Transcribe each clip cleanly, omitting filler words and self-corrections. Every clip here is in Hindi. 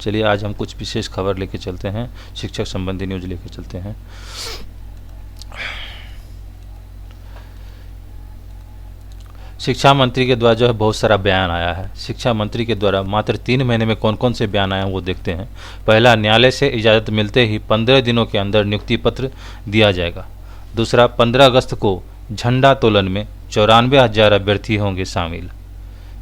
चलिए आज हम कुछ विशेष खबर लेके चलते हैं, शिक्षक संबंधी न्यूज लेके चलते हैं। शिक्षा मंत्री के द्वारा जो है बहुत सारा बयान आया है। शिक्षा मंत्री के द्वारा मात्र 3 महीने में कौन कौन से बयान आए हैं वो देखते हैं। पहला, न्यायालय से इजाज़त मिलते ही 15 दिनों के अंदर नियुक्ति पत्र दिया जाएगा। दूसरा, 15 अगस्त को झंडा तोलन में 94,000 अभ्यर्थी होंगे शामिल।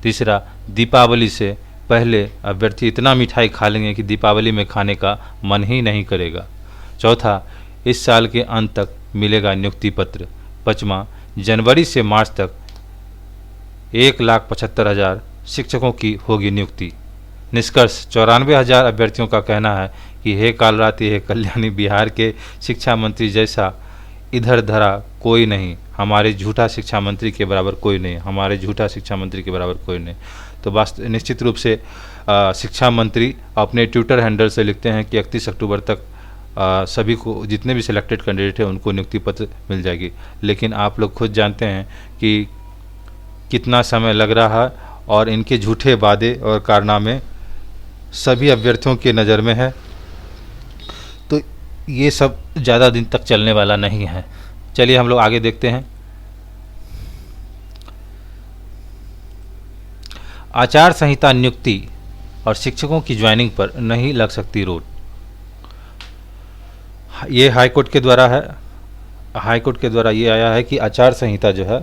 तीसरा, दीपावली से पहले अभ्यर्थी इतना मिठाई खा लेंगे कि दीपावली में खाने का मन ही नहीं करेगा। चौथा, इस साल के अंत तक मिलेगा नियुक्ति पत्र। पाँचवां, जनवरी से मार्च तक 1,75,000 शिक्षकों की होगी नियुक्ति। निष्कर्ष, 94,000 अभ्यर्थियों का कहना है कि हे कालरात्रि हे कल्याणी, बिहार के शिक्षा मंत्री जैसा इधर धरा कोई नहीं, हमारे झूठा शिक्षा मंत्री के बराबर कोई नहीं, हमारे झूठा शिक्षा मंत्री के बराबर कोई नहीं। तो निश्चित रूप से शिक्षा मंत्री अपने ट्विटर हैंडल से लिखते हैं कि 31 अक्टूबर तक सभी को, जितने भी सिलेक्टेड कैंडिडेट हैं उनको नियुक्ति पत्र मिल जाएगी। लेकिन आप लोग खुद जानते हैं कि कितना समय लग रहा है और इनके झूठे वादे और कारनामे सभी अभ्यर्थियों के नज़र में है, तो ये सब ज़्यादा दिन तक चलने वाला नहीं है। चलिए हम लोग आगे देखते हैं। आचार संहिता नियुक्ति और शिक्षकों की ज्वाइनिंग पर नहीं लग सकती रोक। ये हाईकोर्ट के द्वारा है। हाईकोर्ट के द्वारा ये आया है कि आचार संहिता जो है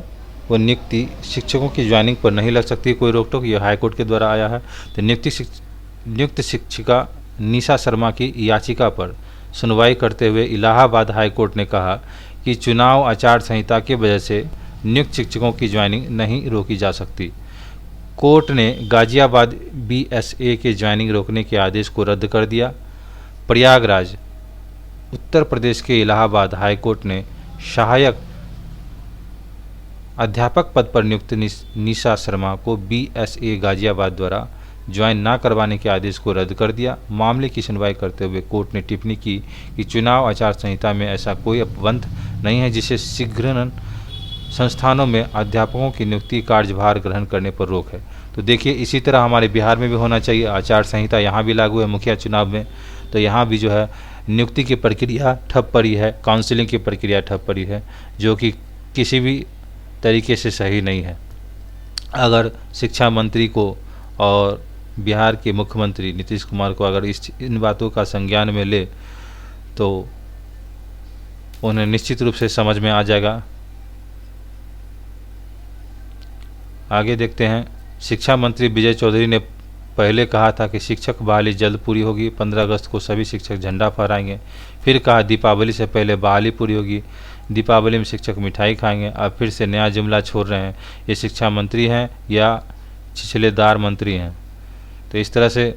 वो नियुक्ति शिक्षकों की ज्वाइनिंग पर नहीं लग सकती कोई रोक टोक। ये हाईकोर्ट के द्वारा आया है। तो नियुक्त शिक्षिका निशा शर्मा की याचिका पर सुनवाई करते हुए इलाहाबाद हाईकोर्ट ने कहा कि चुनाव आचार संहिता की वजह से नियुक्त शिक्षकों की ज्वाइनिंग नहीं रोकी जा सकती। कोर्ट ने गाजियाबाद BSA के ज्वाइनिंग रोकने के आदेश को रद्द कर दिया। प्रयागराज उत्तर प्रदेश के इलाहाबाद हाईकोर्ट ने सहायक अध्यापक पद पर नियुक्त निशा शर्मा को BSA गाजियाबाद द्वारा ज्वाइन न करवाने के आदेश को रद्द कर दिया। मामले की सुनवाई करते हुए कोर्ट ने टिप्पणी की कि चुनाव आचार संहिता में ऐसा कोई अपबंध नहीं है जिससे शीघ्र संस्थानों में अध्यापकों की नियुक्ति कार्यभार ग्रहण करने पर रोक है। तो देखिए, इसी तरह हमारे बिहार में भी होना चाहिए। आचार संहिता यहाँ भी लागू है मुखिया चुनाव में, तो यहाँ भी जो है नियुक्ति की प्रक्रिया ठप पड़ी है, काउंसिलिंग की प्रक्रिया ठप पड़ी है, जो कि किसी भी तरीके से सही नहीं है। अगर शिक्षा मंत्री को और बिहार के मुख्यमंत्री नीतीश कुमार को अगर इन बातों का संज्ञान में ले तो उन्हें निश्चित रूप से समझ में आ जाएगा। आगे देखते हैं। शिक्षा मंत्री विजय चौधरी ने पहले कहा था कि शिक्षक बहाली जल्द पूरी होगी, 15 अगस्त को सभी शिक्षक झंडा फहराएंगे। फिर कहा दीपावली से पहले बहाली पूरी होगी, दीपावली में शिक्षक मिठाई खाएंगे। अब फिर से नया जुमला छोड़ रहे हैं। ये शिक्षा मंत्री हैं या छिछलेदार मंत्री हैं? तो इस तरह से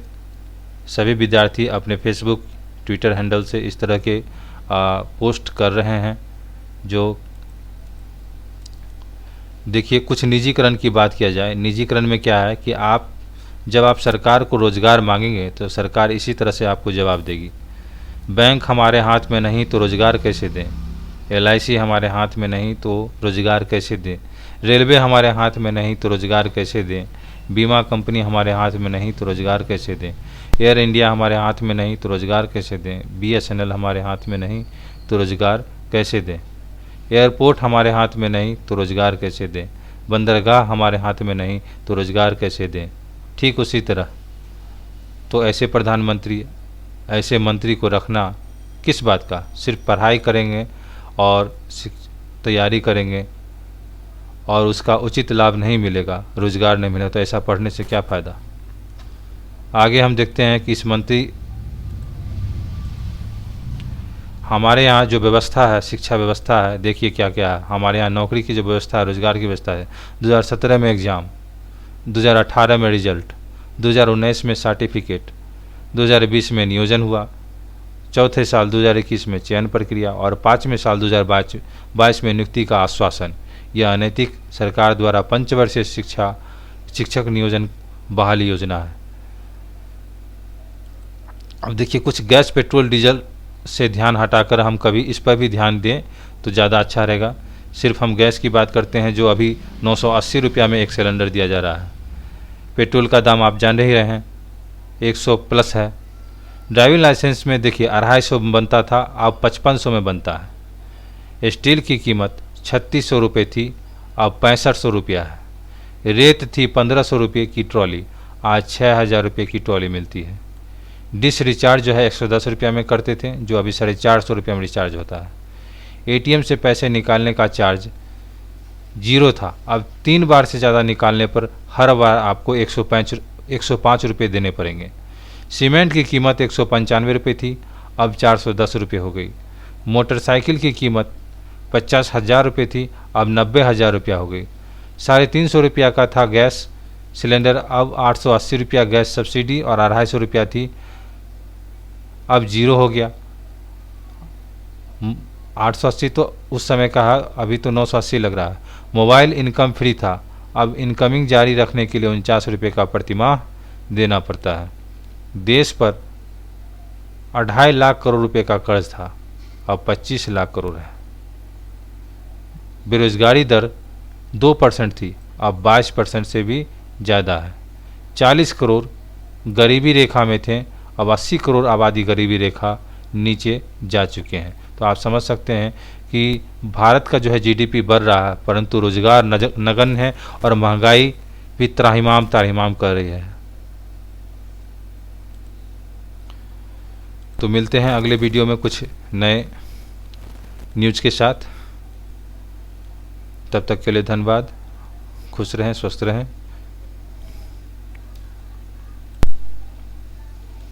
सभी विद्यार्थी अपने फेसबुक ट्विटर हैंडल से इस तरह के पोस्ट कर रहे हैं। जो देखिए, कुछ निजीकरण की बात किया जाए। निजीकरण में क्या है कि जब आप सरकार को रोज़गार मांगेंगे तो सरकार इसी तरह से आपको जवाब देगी। बैंक हमारे हाथ में नहीं तो रोज़गार कैसे दें, LIC हमारे हाथ में नहीं तो रोज़गार कैसे दें, रेलवे हमारे हाथ में नहीं तो रोज़गार कैसे दें, बीमा कंपनी हमारे हाथ में नहीं तो रोज़गार कैसे दें, एयर इंडिया हमारे हाथ में नहीं तो रोज़गार कैसे दें, BSNL हमारे हाथ में नहीं तो रोज़गार कैसे दें, एयरपोर्ट हमारे हाथ में नहीं तो रोज़गार कैसे दें, बंदरगाह हमारे हाथ में नहीं तो रोज़गार कैसे दें। ठीक उसी तरह तो ऐसे प्रधानमंत्री, ऐसे मंत्री को रखना किस बात का? सिर्फ पढ़ाई करेंगे और तैयारी करेंगे और उसका उचित लाभ नहीं मिलेगा, रोज़गार नहीं मिलेगा, तो ऐसा पढ़ने से क्या फ़ायदा। आगे हम देखते हैं कि इस मंत्री, हमारे यहाँ जो व्यवस्था है, शिक्षा व्यवस्था है, देखिए क्या क्या है। हमारे यहाँ नौकरी की जो व्यवस्था है, रोज़गार की व्यवस्था है। 2017 में एग्ज़ाम, 2018 में रिजल्ट, 2019 में सर्टिफिकेट, 2020 में नियोजन हुआ, चौथे साल 2021 में चयन प्रक्रिया और 5वें साल 2022 में नियुक्ति का आश्वासन। यह अनैतिक सरकार द्वारा पंचवर्षीय शिक्षक नियोजन बहाली योजना है। अब देखिए, कुछ गैस पेट्रोल डीजल से ध्यान हटाकर हम कभी इस पर भी ध्यान दें तो ज़्यादा अच्छा रहेगा। सिर्फ हम गैस की बात करते हैं, जो अभी 980 रुपया में एक सिलेंडर दिया जा रहा है। पेट्रोल का दाम आप जान ही रहे हैं, 100 प्लस है। ड्राइविंग लाइसेंस में देखिए 250 में बनता था, अब 5500 में बनता है। स्टील की कीमत 3600 रुपये थी, अब 6500 रुपया है। रेत थी 1500 रुपये की ट्रॉली, आज 6000 रुपये की ट्रॉली मिलती है। डिश रिचार्ज जो है 110 रुपया में करते थे, जो अभी 450 रुपया में रिचार्ज होता है। एटीएम से पैसे निकालने का चार्ज 0 था, अब 3 बार से ज़्यादा निकालने पर हर बार आपको 105 रुपये देने पड़ेंगे। सीमेंट की कीमत 195 रुपये थी, अब 410 रुपये हो गई। मोटरसाइकिल की कीमत 50,000 रुपये थी, अब 90,000 रुपया हो गई। 350 रुपया का था गैस सिलेंडर, अब 880 रुपया गैस सब्सिडी और 250 रुपया थी, अब 0 हो गया। 880 तो उस समय का है, अभी तो 980 लग रहा है। मोबाइल इनकम फ्री था, अब इनकमिंग जारी रखने के लिए 49 रुपये का प्रतिमाह देना पड़ता है। देश पर 2.5 लाख करोड़ रुपए का कर्ज था, अब 25 लाख करोड़ है। बेरोजगारी दर 2% थी, अब 22% से भी ज़्यादा है। 40 करोड़ गरीबी रेखा में थे, अब 80 करोड़ आबादी गरीबी रेखा नीचे जा चुके हैं। तो आप समझ सकते हैं कि भारत का जो है जीडीपी बढ़ रहा है, परंतु रोजगार नगण्य है और महंगाई भी त्राहिमाम कर रही है। तो मिलते हैं अगले वीडियो में कुछ नए न्यूज़ के साथ। तब तक के लिए धन्यवाद। खुश रहें, स्वस्थ रहें।